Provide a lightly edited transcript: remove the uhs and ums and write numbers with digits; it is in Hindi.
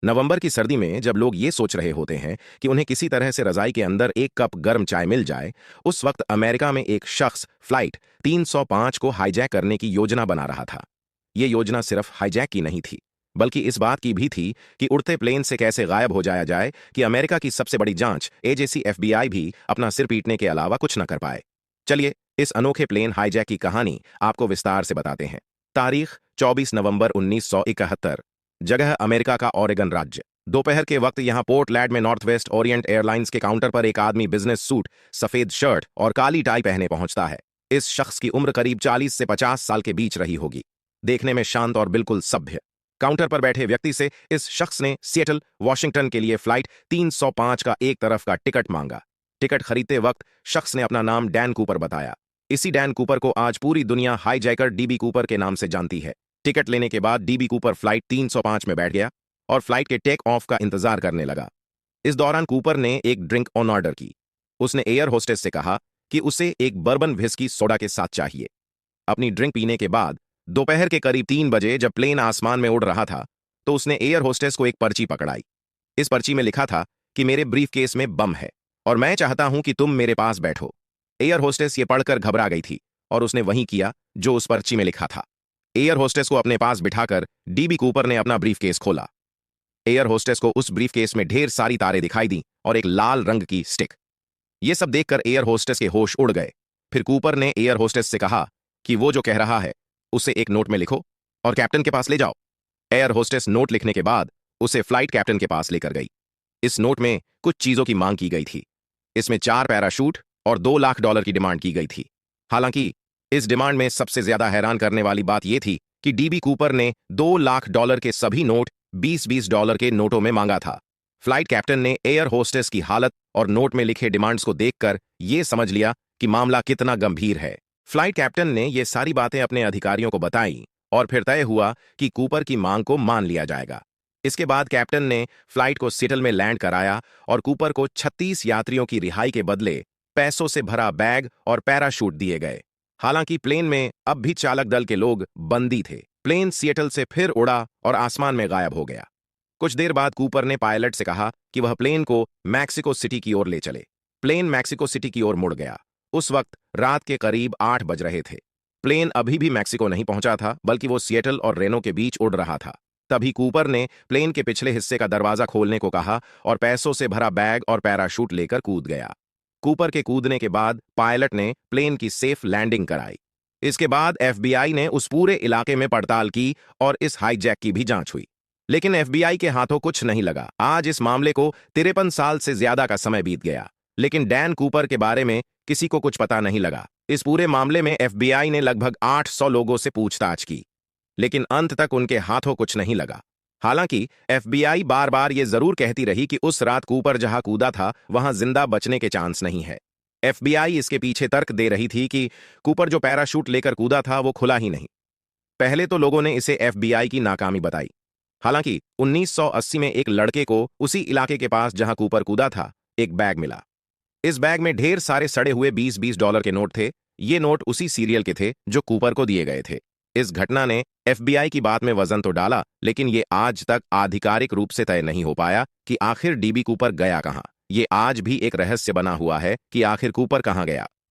नवंबर की सर्दी में जब लोग ये सोच रहे होते हैं कि उन्हें किसी तरह से रजाई के अंदर एक कप गर्म चाय मिल जाए, उस वक्त अमेरिका में एक शख्स फ्लाइट 305 को हाईजैक करने की योजना बना रहा था। ये योजना सिर्फ हाईजैक की नहीं थी, बल्कि इस बात की भी थी कि उड़ते प्लेन से कैसे गायब हो जाया जाए कि अमेरिका की सबसे बड़ी जांच एजेंसी एफबीआई भी अपना सिर पीटने के अलावा कुछ न कर पाए। चलिए, इस अनोखे प्लेन हाईजैक की कहानी आपको विस्तार से बताते हैं। तारीख 24 नवंबर 1971। जगह अमेरिका का ओरेगन राज्य। दोपहर के वक्त यहां पोर्टलैंड में नॉर्थ वेस्ट ओरिएंट एयरलाइंस के काउंटर पर एक आदमी बिजनेस सूट, सफेद शर्ट और काली टाई पहने पहुंचता है। इस शख्स की उम्र करीब 40 से 50 साल के बीच रही होगी। देखने में शांत और बिल्कुल सभ्य। काउंटर पर बैठे व्यक्ति से इस शख्स ने सिएटल, वॉशिंगटन के लिए फ्लाइट 305 का एक तरफ का टिकट मांगा। टिकट खरीदते वक्त शख्स ने अपना नाम डैन कूपर बताया। इसी डैन कूपर को आज पूरी दुनिया हाईजैकर डीबी कूपर के नाम से जानती है। टिकट लेने के बाद डीबी कूपर फ्लाइट 305 में बैठ गया और फ्लाइट के टेक ऑफ का इंतजार करने लगा। इस दौरान कूपर ने एक ड्रिंक ऑन ऑर्डर की। उसने एयर होस्टेस से कहा कि उसे एक बर्बन व्हिस्की सोडा के साथ चाहिए। अपनी ड्रिंक पीने के बाद दोपहर के करीब 3 बजे जब प्लेन आसमान में उड़ रहा था, तो उसने एयर होस्टेस को एक पर्ची पकड़ाई। इस पर्ची में लिखा था कि मेरे ब्रीफ केस में बम है और मैं चाहता हूं कि तुम मेरे पास बैठो। एयर होस्टेस ये पढ़कर घबरा गई थी और उसने वही किया जो उस पर्ची में लिखा था। एयर होस्टेस को अपने पास बिठाकर डीबी कूपर ने अपना ब्रीफकेस खोला। एयर होस्टेस को उस ब्रीफकेस में ढेर सारी तारें दिखाई दी और एक लाल रंग की स्टिक। ये सब देखकर एयर होस्टेस के होश उड़ गए। फिर कूपर ने एयर होस्टेस से कहा कि वो जो कह रहा है उसे एक नोट में लिखो और कैप्टन के पास ले जाओ। एयर होस्टेस नोट लिखने के बाद उसे फ्लाइट कैप्टन के पास लेकर गई। इस नोट में कुछ चीजों की मांग की गई थी। इसमें 4 पैराशूट और $2 लाख की डिमांड की गई थी। हालांकि इस डिमांड में सबसे ज्यादा हैरान करने वाली बात यह थी कि डीबी कूपर ने $2 लाख के सभी नोट $20 के नोटों में मांगा था। फ्लाइट कैप्टन ने एयर होस्टेस की हालत और नोट में लिखे डिमांड्स को देखकर यह समझ लिया कि मामला कितना गंभीर है। फ्लाइट कैप्टन ने ये सारी बातें अपने अधिकारियों को बताई और फिर तय हुआ कि कूपर की मांग को मान लिया जाएगा। इसके बाद कैप्टन ने फ्लाइट को सिएटल में लैंड कराया और कूपर को 36 यात्रियों की रिहाई के बदले पैसों से भरा बैग और पैराशूट दिए गए। हालांकि प्लेन में अब भी चालक दल के लोग बंदी थे। प्लेन सिएटल से फिर उड़ा और आसमान में गायब हो गया। कुछ देर बाद कूपर ने पायलट से कहा कि वह प्लेन को मैक्सिको सिटी की ओर ले चले। प्लेन मैक्सिको सिटी की ओर मुड़ गया। उस वक्त रात के करीब 8 बज रहे थे। प्लेन अभी भी मैक्सिको नहीं पहुंचा था, बल्कि वो सिएटल और रेनो के बीच उड़ रहा था। तभी कूपर ने प्लेन के पिछले हिस्से का दरवाजा खोलने को कहा और पैसों से भरा बैग और पैराशूट लेकर कूद गया। कूपर के कूदने के बाद पायलट ने प्लेन की सेफ लैंडिंग कराई। इसके बाद एफबीआई ने उस पूरे इलाके में पड़ताल की और इस हाईजैक की भी जांच हुई। लेकिन एफबीआई के हाथों कुछ नहीं लगा। आज इस मामले को 53 साल से ज्यादा का समय बीत गया, लेकिन डैन कूपर के बारे में किसी को कुछ पता नहीं लगा। इस पूरे मामले में एफबीआई ने लगभग 800 लोगों से पूछताछ की, लेकिन अंत तक उनके हाथों कुछ नहीं लगा। हालांकि एफबीआई बार बार ये जरूर कहती रही कि उस रात कूपर जहां कूदा था वहां जिंदा बचने के चांस नहीं है। एफबीआई इसके पीछे तर्क दे रही थी कि कूपर जो पैराशूट लेकर कूदा था वो खुला ही नहीं। पहले तो लोगों ने इसे एफबीआई की नाकामी बताई। हालांकि 1980 में एक लड़के को उसी इलाके के पास जहां कूपर कूदा था एक बैग मिला। इस बैग में ढेर सारे सड़े हुए $20 के नोट थे। ये नोट उसी सीरियल के थे जो कूपर को दिए गए थे। इस घटना ने एफबीआई की बात में वजन तो डाला, लेकिन ये आज तक आधिकारिक रूप से तय नहीं हो पाया कि आखिर डीबी कूपर गया कहां। ये आज भी एक रहस्य बना हुआ है कि आखिर कूपर कहां गया।